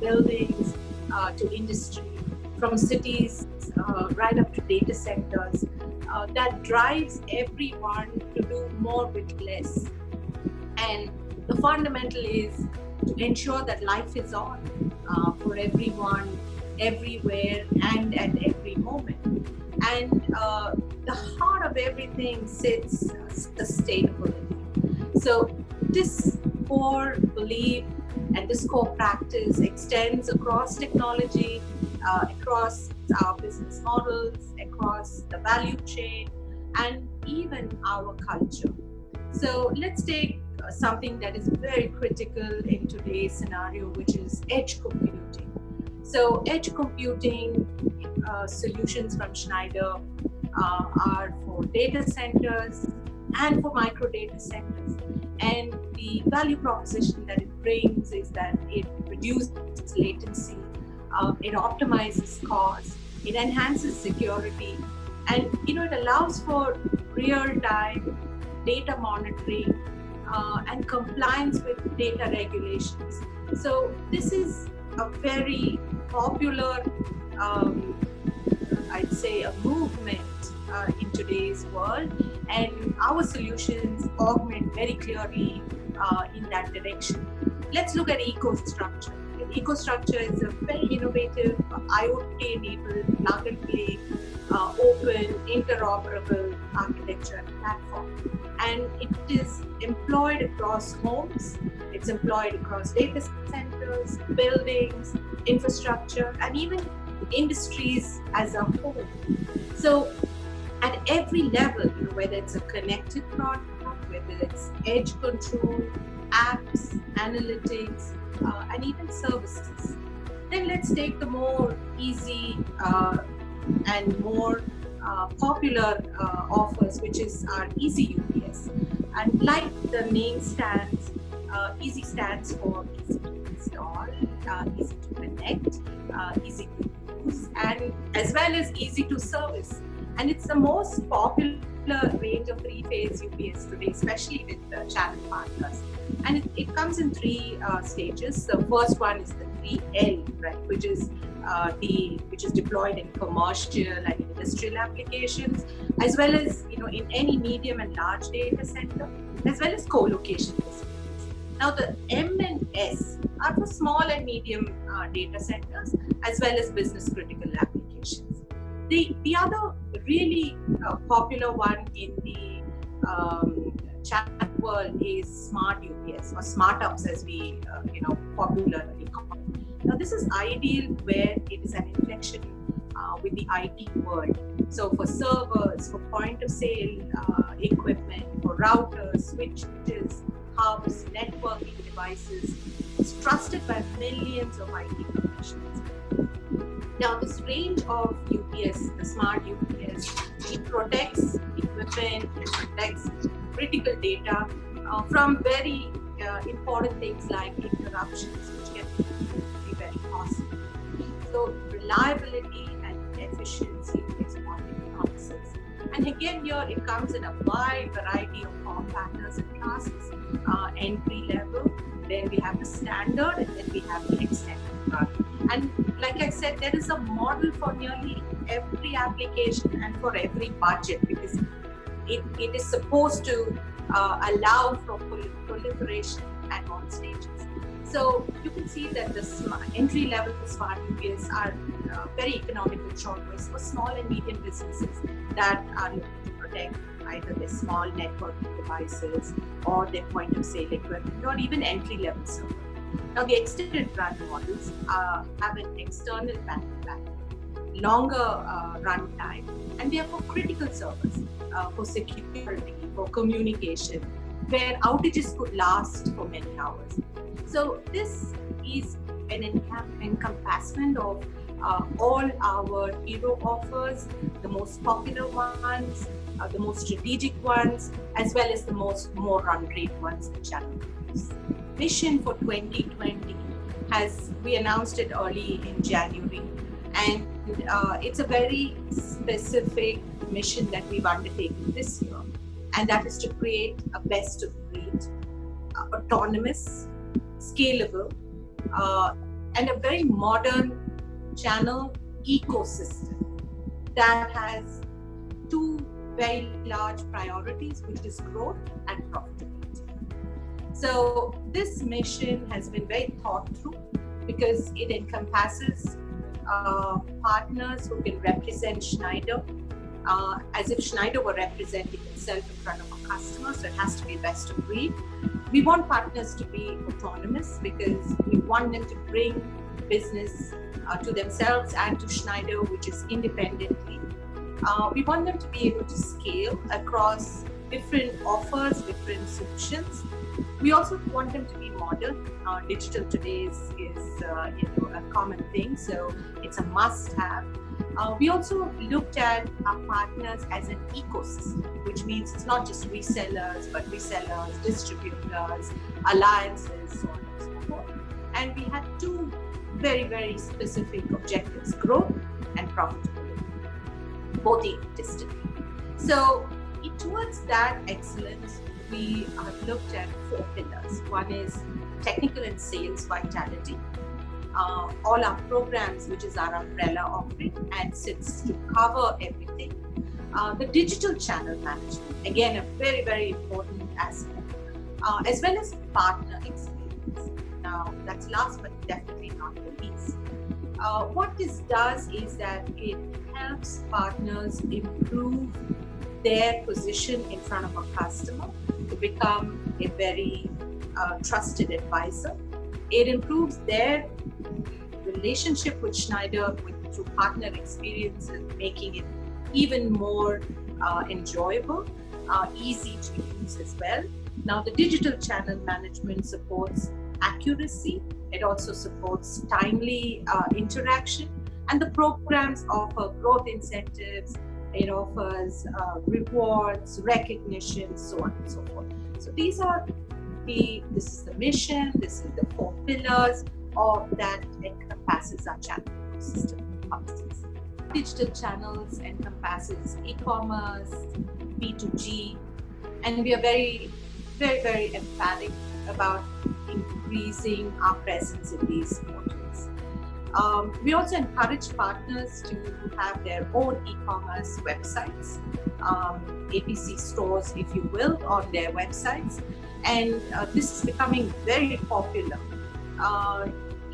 buildings to industry, from cities right up to data centers, that drives everyone to do more with less. And the fundamental is to ensure that life is on for everyone, everywhere, and at every moment. And the heart of everything sits sustainability. So this core belief and this core practice extends across technology, across our business models, across the value chain, and even our culture. So let's take something that is very critical in today's scenario, which is edge computing. So edge computing solutions from Schneider are for data centers and for micro data centers. And the value proposition that it brings is that it reduces latency, it optimizes costs, it enhances security, and it allows for real-time data monitoring and compliance with data regulations. So this is a very popular, I'd say, a movement in today's world, and our solutions augment very clearly in that direction. Let's look at EcoStructure. EcoStructure is a very innovative IoT-enabled, plug-and-play, open, interoperable architecture and platform. And it is employed across homes, it's employed across data centers, buildings, infrastructure, and even industries as a whole. So at every level, whether it's a connected product, whether it's edge control, apps, analytics, and even services. Then let's take the more easy and more popular offers, which is our Easy UPS. And like the name stands, Easy stands for easy to install, easy to connect, easy to use, and as well as easy to service. And it's the most popular range of three-phase UPS today, especially with channel partners. And it comes in three stages. The first one is the 3L, right, which is deployed in commercial and industrial applications, as well as in any medium and large data center, as well as co-location facilities. Now the M and S are for small and medium data centers, as well as business critical applications. The other really popular one in the chat world is smart UPS, or smart ups as we popularly call it. Now this is ideal where it is an inflection with the IT world. So for servers, for point of sale equipment, for routers, switches, hubs, networking devices, it's trusted by millions of IT professionals. Now this range of UPS, the smart UPS, it protects equipment, it protects critical data from very important things like interruptions, which can be very costly. So reliability and efficiency is what it encompasses. And again, here it comes in a wide variety of form factors and classes. Entry level, then we have the standard, and then we have the extended run. And like I said, there is a model for nearly every application and for every budget, because it is supposed to allow for proliferation at all stages. So you can see that the entry-level smart UPS are very economical choice for small and medium businesses that are looking to protect either their small networking devices or their point-of-sale equipment, or even entry-level server. Now, the extended run models have an external backup, longer run time, and they are for critical servers, for security, for communication, where outages could last for many hours. So this is an encompassment of all our hero offers, the most popular ones, the most strategic ones, as well as the more run rate ones, the channel groups. Mission for 2020 we announced it early in January, and it's a very specific mission that we've undertaken this year, and that is to create a best of breed, autonomous, scalable, and a very modern channel ecosystem that has two very large priorities, which is growth and profitability. So this mission has been very thought through because it encompasses partners who can represent Schneider as if Schneider were representing itself in front of a customer, so it has to be best of breed. We want partners to be autonomous because we want them to bring business to themselves and to Schneider, which is independently. We want them to be able to scale across different offers, different solutions. We also want them to be modern. Digital today is a common thing, so it's a must-have. We also looked at our partners as an ecosystem, which means it's not just resellers, but resellers, distributors, alliances, so on and so forth. And we had two very, very specific objectives: growth and profitability, both equidistantly. So towards that excellence, we have looked at 4 pillars. One is technical and sales vitality. All our programs, which is our umbrella offering and sits to cover everything. The digital channel management, again, a very, very important aspect, as well as partner experience. Now, that's last but definitely not the least. What this does is that it helps partners improve their position in front of a customer to become a very trusted advisor. It improves their relationship with Schneider through partner experiences, making it even more enjoyable, easy to use as well. Now, the digital channel management supports accuracy. It also supports timely interaction, and the programs offer growth incentives. It offers rewards, recognition, so on and so forth. So this is the mission, this is the 4 pillars of that encompasses our channel ecosystem policies. Digital channels encompasses e-commerce, B2G, and we are very, very, very emphatic about increasing our presence in these modules. We also encourage partners to have their own e-commerce websites, APC stores, if you will, on their websites. And this is becoming very popular.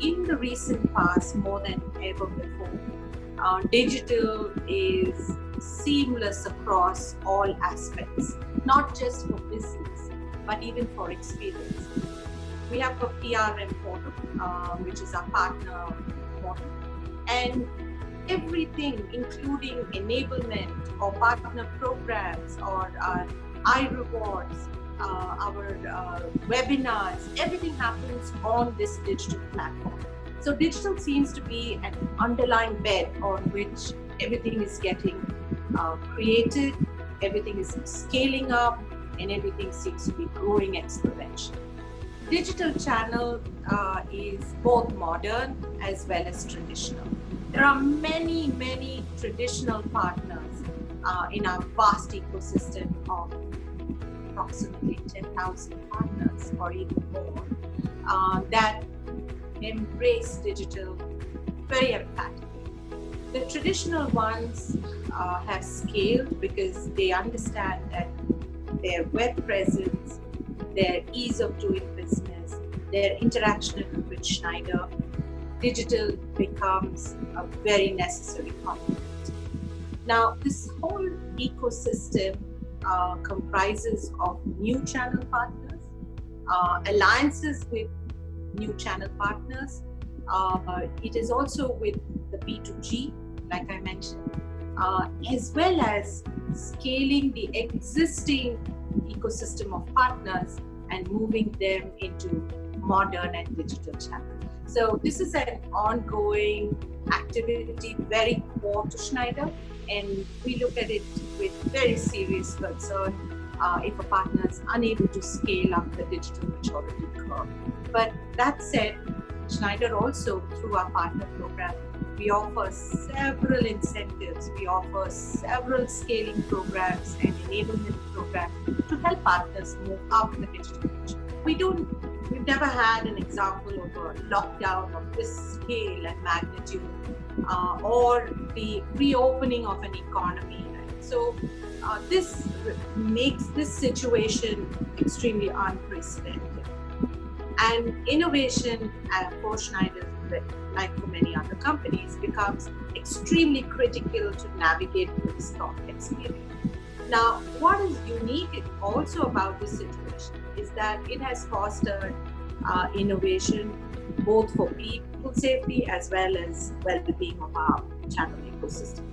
In the recent past, more than ever before, digital is seamless across all aspects, not just for business, but even for experience. We have a PRM portal, which is our partner portal, and everything, including enablement or partner programs or iRewards, our webinars, everything happens on this digital platform. So digital seems to be an underlying bed on which everything is getting created, everything is scaling up, and everything seems to be growing exponentially. Digital channel is both modern as well as traditional. There are many, many traditional partners in our vast ecosystem of approximately 10,000 partners or even more that embrace digital very emphatically. The traditional ones have scaled because they understand that their web presence, their ease of doing business, their interaction with Schneider, digital becomes a very necessary component. Now, this whole ecosystem comprises of new channel partners, alliances with new channel partners. It is also with the B2G, like I mentioned, as well as scaling the existing ecosystem of partners and moving them into modern and digital channels. So this is an ongoing activity, very core to Schneider, and we look at it with very serious concern if a partner is unable to scale up the digital maturity curve. But that said, Schneider also, through our partner program, we offer several incentives, we offer several scaling programs and enablement programs to help partners move up the digital maturity. We don't we've never had an example of a lockdown of this scale and magnitude, or the reopening of an economy. Right? So this makes this situation extremely unprecedented. And innovation for Schneider, like for many other companies, becomes extremely critical to navigate through this complex period. Now, what is unique also about this situation is that it has fostered innovation both for people safety as well as well-being of our channel ecosystem.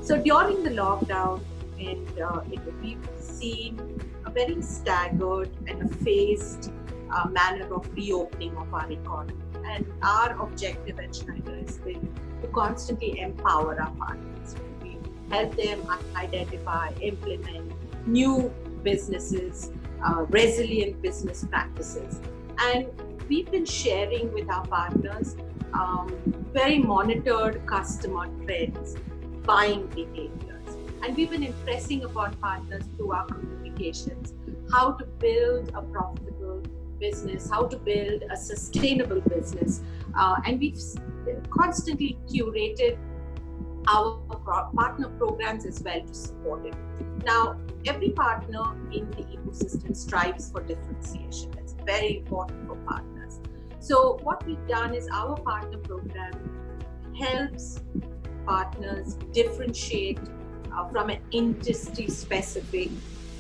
So during the lockdown, we've seen a very staggered and a phased manner of reopening of our economy. And our objective at Schneider has been to constantly empower our partners. We help them identify, implement new businesses, resilient business practices. And we've been sharing with our partners very monitored customer trends, buying behaviors. And we've been impressing upon partners through our communications how to build a profitable business, how to build a sustainable business. And we've constantly curated our partner programs as well to support it. Now, every partner in the ecosystem strives for differentiation. That's very important for partners. So what we've done is our partner program helps partners differentiate from an industry-specific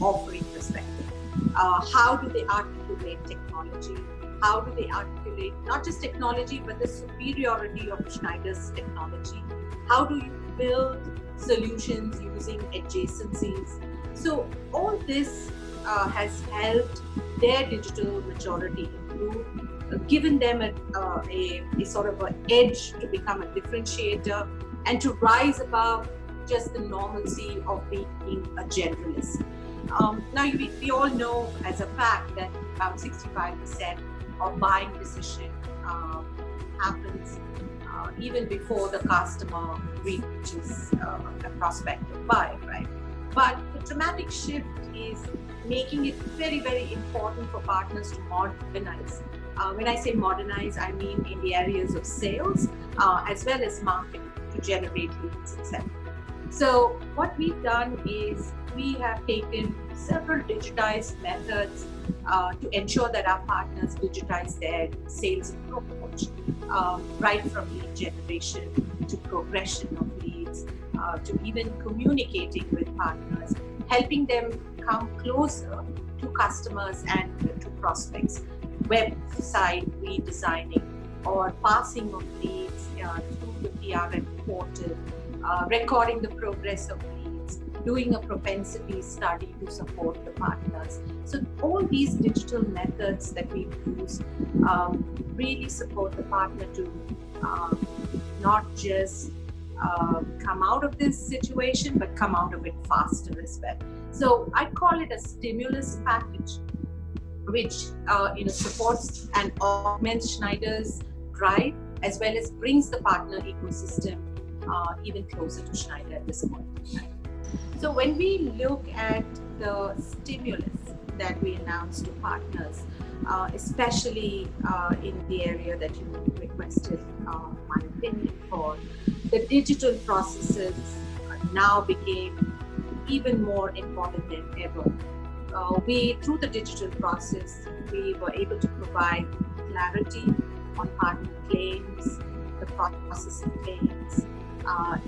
offering perspective. How do they articulate technology? How do they articulate not just technology, but the superiority of Schneider's technology? How do you build solutions using adjacencies? So all this has helped their digital maturity improve, given them a sort of an edge to become a differentiator and to rise above just the normalcy of being a generalist. Now, we all know as a fact that about 65% of buying decision happens even before the customer reaches a prospective buy, right? But the dramatic shift is making it very, very important for partners to modernize. When I say modernize, I mean in the areas of sales as well as marketing to generate leads, etc. So what we've done is we have taken several digitized methods to ensure that our partners digitize their sales approach, right from lead generation to progression of leads, to even communicating with partners, helping them come closer to customers and to prospects, website redesigning or passing of leads through the PRM portal, recording the progress of leads, doing a propensity study to support the partners. So all these digital methods that we use really support the partner to not just come out of this situation, but come out of it faster as well. So I call it a stimulus package, which supports and augments Schneider's drive, as well as brings the partner ecosystem even closer to Schneider at this point. So when we look at the stimulus that we announced to partners, especially in the area that you requested my opinion for, the digital processes now became even more important than ever. Through the digital process, we were able to provide clarity on partner claims, the process of claims,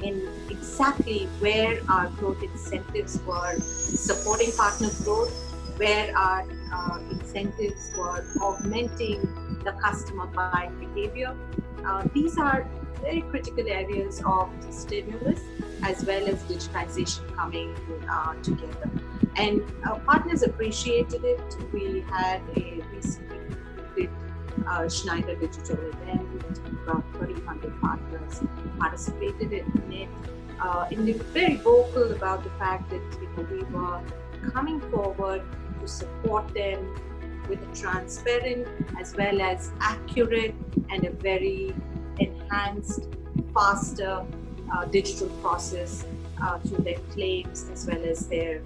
in exactly where our growth incentives were supporting partner growth, where our incentives were augmenting the customer buying behavior. These are very critical areas of stimulus as well as digitization coming together. And partners appreciated it. We had a recently concluded Schneider digital event. About 300 partners participated in it. And they were very vocal about the fact that we were coming forward to support them with a transparent as well as accurate and a very enhanced, faster digital process through their claims as well as their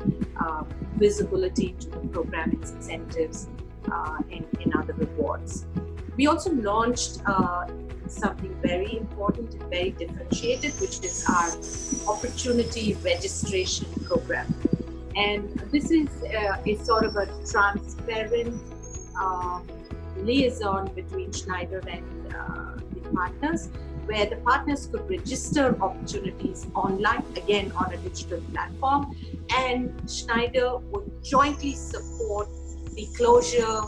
visibility to the program incentives and other rewards. We also launched something very important and very differentiated, which is our opportunity registration program. And this is sort of a transparent liaison between Schneider and the partners, where the partners could register opportunities online, again on a digital platform, and Schneider would jointly support the closure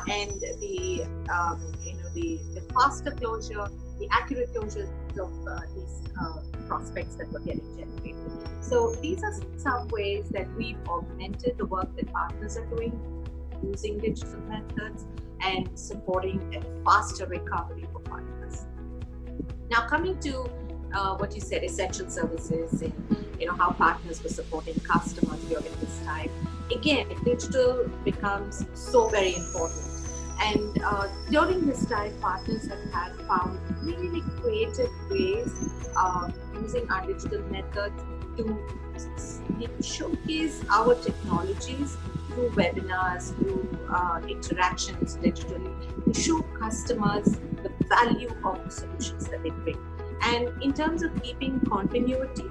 and the faster closure, the accurate closure of these prospects that were getting generated. So these are some ways that we've augmented the work that partners are doing using digital methods and supporting a faster recovery for partners. Now, coming to what you said, essential services, and how partners were supporting customers during this time. Again, digital becomes so very important. And during this time, partners have found really creative ways using our digital methods to showcase our technologies through webinars, through interactions digitally, to show customers the value of the solutions that they bring. And in terms of keeping continuity,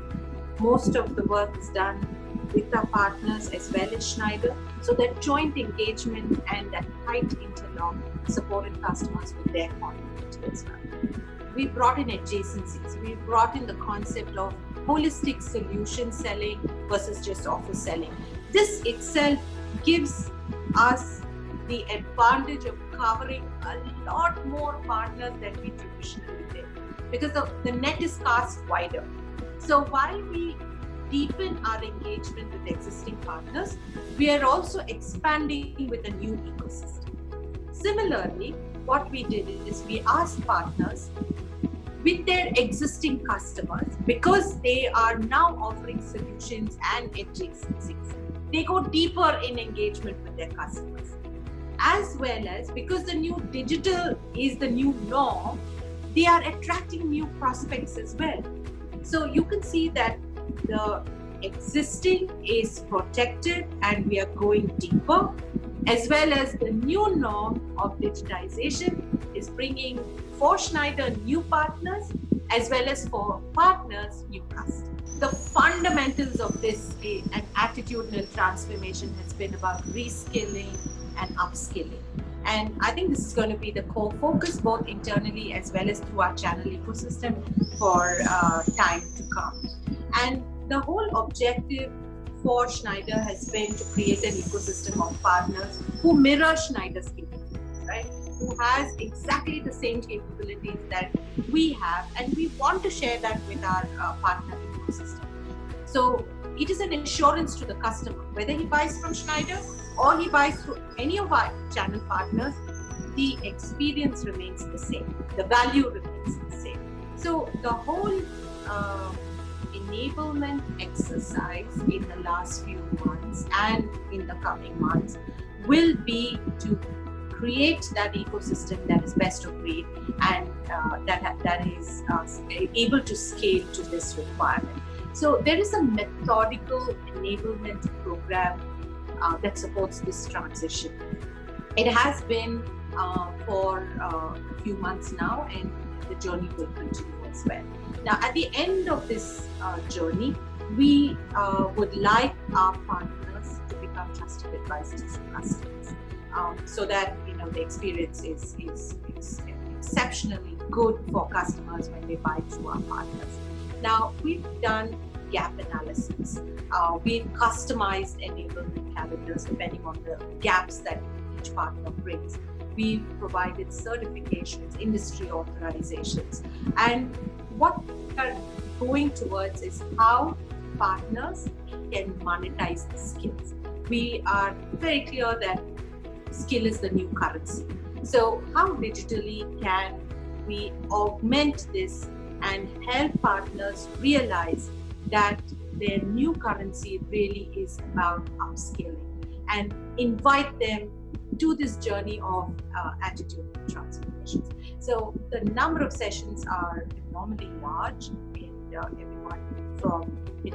most of the work is done with our partners as well as Schneider, so that joint engagement and that tight interlock supported customers with their continuity as well. We brought in adjacencies. We brought in the concept of holistic solution selling versus just offer selling. This itself gives us the advantage of covering a lot more partners than we traditionally did, because the net is cast wider. So while we deepen our engagement with existing partners, we are also expanding with a new ecosystem. Similarly, what we did is we asked partners with their existing customers, because they are now offering solutions and adjacencies, they go deeper in engagement with their customers. As well as, because the new digital is the new norm, they are attracting new prospects as well. So you can see that the existing is protected and we are going deeper, as well as the new norm of digitization is bringing for Schneider new partners, as well as for partners new customers. The fundamentals of this and attitudinal transformation has been about reskilling and upskilling. And I think this is going to be the core focus, both internally as well as through our channel ecosystem for time to come. And the whole objective for Schneider has been to create an ecosystem of partners who mirror Schneider's capabilities, right? Who has exactly the same capabilities that we have, and we want to share that with our partner ecosystem. So it is an assurance to the customer, whether he buys from Schneider or he buys through any of our channel partners, the experience remains the same, the value remains the same. So the whole enablement exercise in the last few months and in the coming months will be to create that ecosystem that is best of breed and that is able to scale to this requirement. So there is a methodical enablement program that supports this transition. It has been for a few months now, and the journey will continue as well. Now, at the end of this journey, we would like our partners to become trusted advisors to customers, so that the experience is exceptionally good for customers when they buy through our partners. Now, we've done gap analysis. We've customized enablement calendars depending on the gaps that each partner brings. We've provided certifications, industry authorizations, and what we are going towards is how partners can monetize the skills. We are very clear that skill is the new currency. So how digitally can we augment this and help partners realize that their new currency really is about upscaling, and invite them to this journey of attitudinal transformations. So the number of sessions are enormously large, and everyone from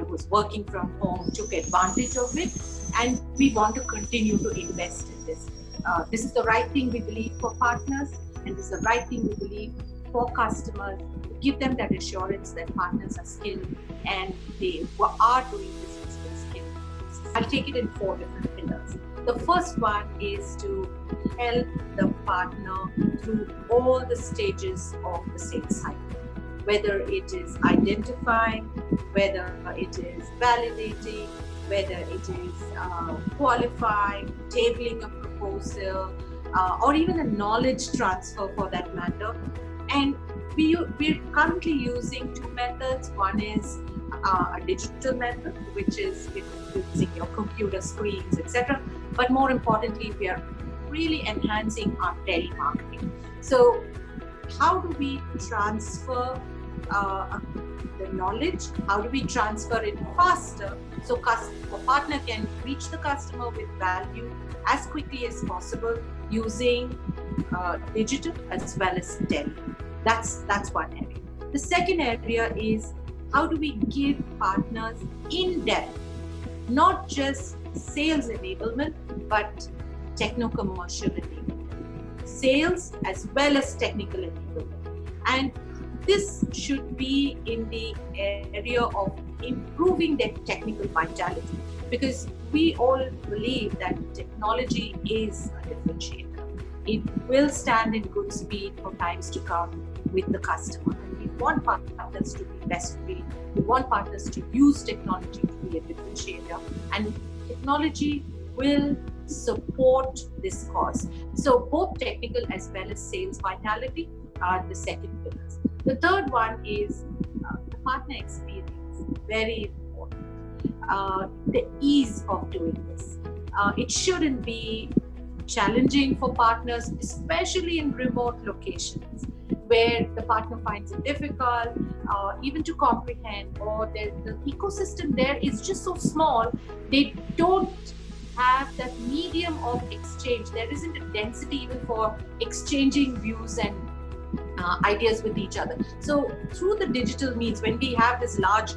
who's working from home took advantage of it, and we want to continue to invest in this. This is the right thing we believe for partners, and this is the right thing we believe for customers, to give them that assurance that partners are skilled and they are doing business with skill. I'll take it in 4 different pillars. The first one is to help the partner through all the stages of the sales cycle, whether it is identifying, whether it is validating, whether it is qualifying, tabling a proposal, or even a knowledge transfer for that matter. And we're currently using 2 methods. One is a digital method, which is using your computer screens, etc. But more importantly, we are really enhancing our telemarketing. So how do we transfer the knowledge? How do we transfer it faster so a partner can reach the customer with value as quickly as possible using digital as well as tele? That's one area. The second area is how do we give partners in-depth, not just sales enablement, but techno-commercial enablement. Sales as well as technical enablement. And this should be in the area of improving their technical vitality, because we all believe that technology is a differentiator. It will stand in good speed for times to come with the customer. And we want partners to be best of breed. We want partners to use technology to be a differentiator, and technology will support this cause. So both technical as well as sales vitality are the second pillars. The third one is the partner experience, very important. The ease of doing this. It shouldn't be challenging for partners, especially in remote locations, where the partner finds it difficult even to comprehend, or the ecosystem there is just so small, they don't have that medium of exchange. There isn't a density even for exchanging views and ideas with each other. So through the digital means, when we have this large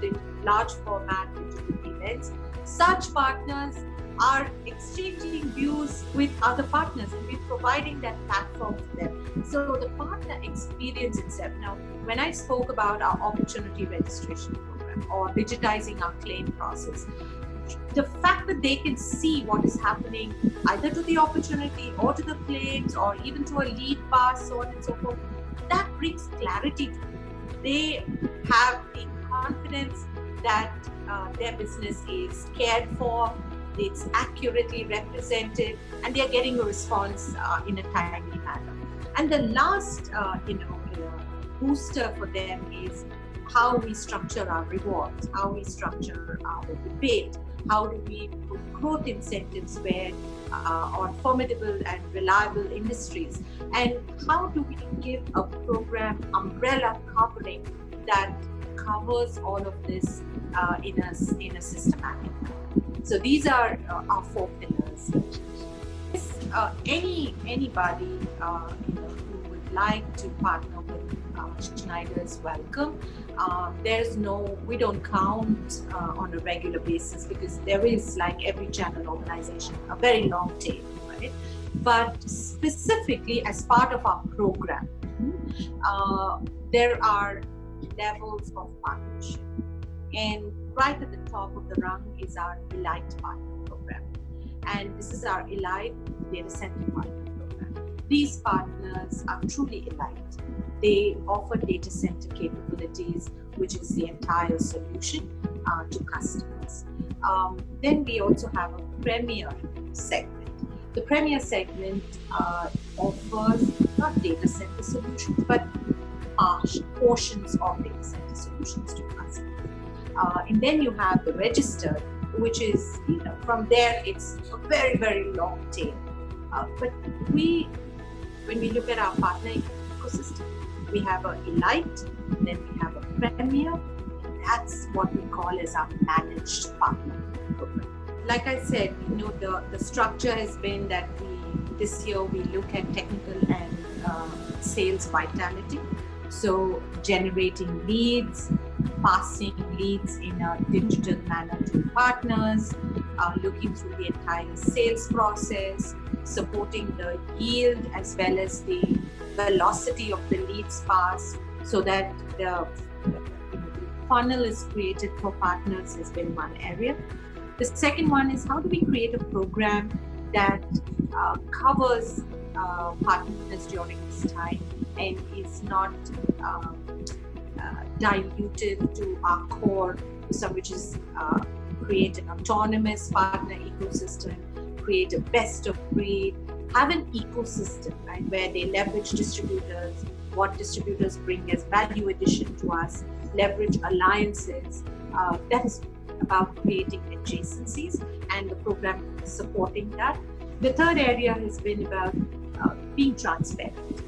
format digital events, such partners are exchanging views with other partners, and we're providing that platform for them. So the partner experience itself. Now, when I spoke about our opportunity registration program or digitizing our claim process, the fact that they can see what is happening either to the opportunity or to the claims or even to a lead pass, so on and so forth, that brings clarity to them. They have the confidence that their business is cared for, it's accurately represented, and they are getting a response in a timely manner. And the last booster for them is how we structure our rewards, how we structure our debate, how do we put growth incentives where on formidable and reliable industries, and how do we give a program umbrella covering that covers all of this in a systematic manner. So these are our 4 pillars. Anybody who would like to partner with Schneider is welcome. We don't count on a regular basis, because there is, like every channel organization, a very long tail, right? But specifically as part of our program, there are levels of partnership. And right at the top of the rung is our Elite Partner Program. And this is our Elite Data Center Partner Program. These partners are truly elite. They offer data center capabilities, which is the entire solution to customers. Then we also have a Premier segment. The Premier segment offers not data center solutions, but portions of data center solutions to customers. And then you have the Registered, which is, from there it's a very, very long tail. But when we look at our partner ecosystem, we have an Elite, then we have a Premier, and that's what we call as our managed partner program. Like I said, the structure has been that this year we look at technical and sales vitality. So generating leads, passing leads in a digital manner to partners, looking through the entire sales process, supporting the yield as well as the velocity of the leads pass, so that the funnel is created for partners has been one area. The second one is, how do we create a program that covers partners during this time and is not diluted to our core, which is create an autonomous partner ecosystem, create a best of breed, have an ecosystem, right, where they leverage distributors, what distributors bring as value addition to us, leverage alliances. That is about creating adjacencies, and the program is supporting that. The third area has been about being transparent,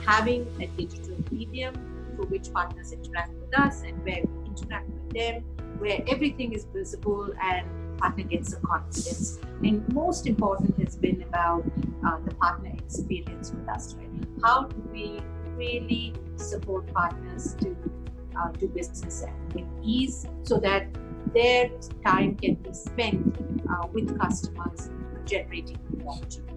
having a digital medium through which partners interact with us and where we interact with them, where everything is visible and partner gets the confidence. And most important has been about the partner experience with us, right? How do we really support partners to do business with ease, so that their time can be spent with customers generating opportunities.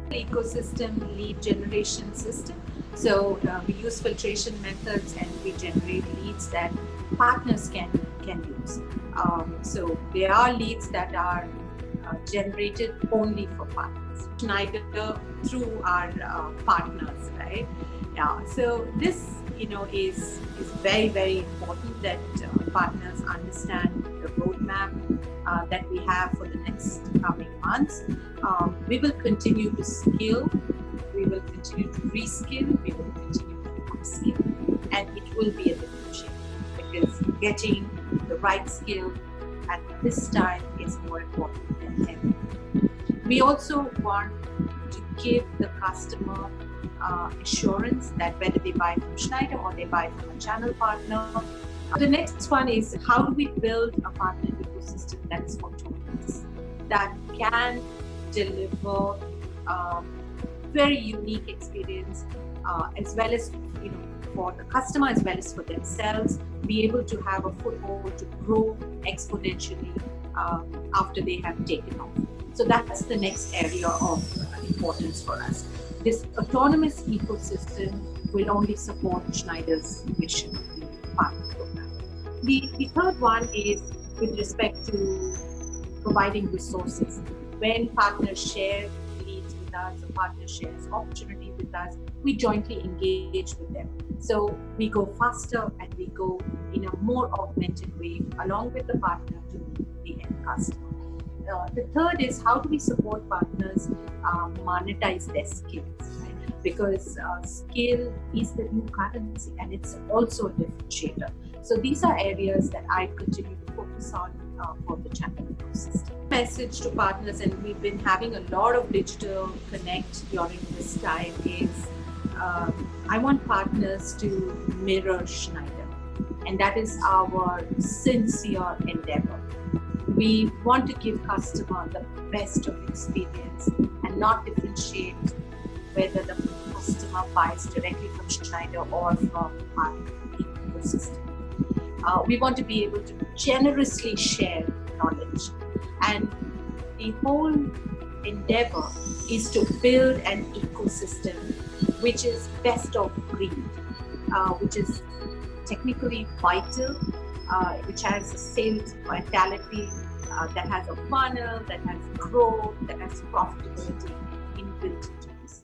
Ecosystem lead generation system. So we use filtration methods and we generate leads that partners can use. So there are leads that are generated only for partners. Schneider through our partners, right? Yeah. So this, is very, very important that partners understand the roadmap that we have for the next coming months. We will continue to skill, we will continue to reskill, we will continue to upskill, and it will be a differentiator, because getting the right skill at this time is more important than ever. We also want to give the customer assurance that whether they buy from Schneider or they buy from a channel partner. The next one is, how do we build a partner ecosystem that is autonomous, that can deliver very unique experience, as well as for the customer as well as for themselves, be able to have a foothold to grow exponentially after they have taken off. So that's the next area of importance for us. This autonomous ecosystem will only support Schneider's mission, the partner program. The third one is with respect to providing resources. When partners share leads with us, or partner shares opportunity with us, we jointly engage with them. So we go faster and we go in a more augmented way along with the partner to the end customer. The third is, how do we support partners monetize their skills, right? Because skill is the new currency and it's also a differentiator. So these are areas that I continue to focus on for the channel ecosystem. Message to partners, and we've been having a lot of digital connect during this time, is I want partners to mirror Schneider, and that is our sincere endeavor. We want to give customer the best of experience and not differentiate whether the customer buys directly from Schneider or from our ecosystem. We want to be able to generously share knowledge, and the whole endeavor is to build an ecosystem which is best of breed, which is technically vital, which has a sales vitality, that has a funnel, that has growth, that has profitability inbuilt into this.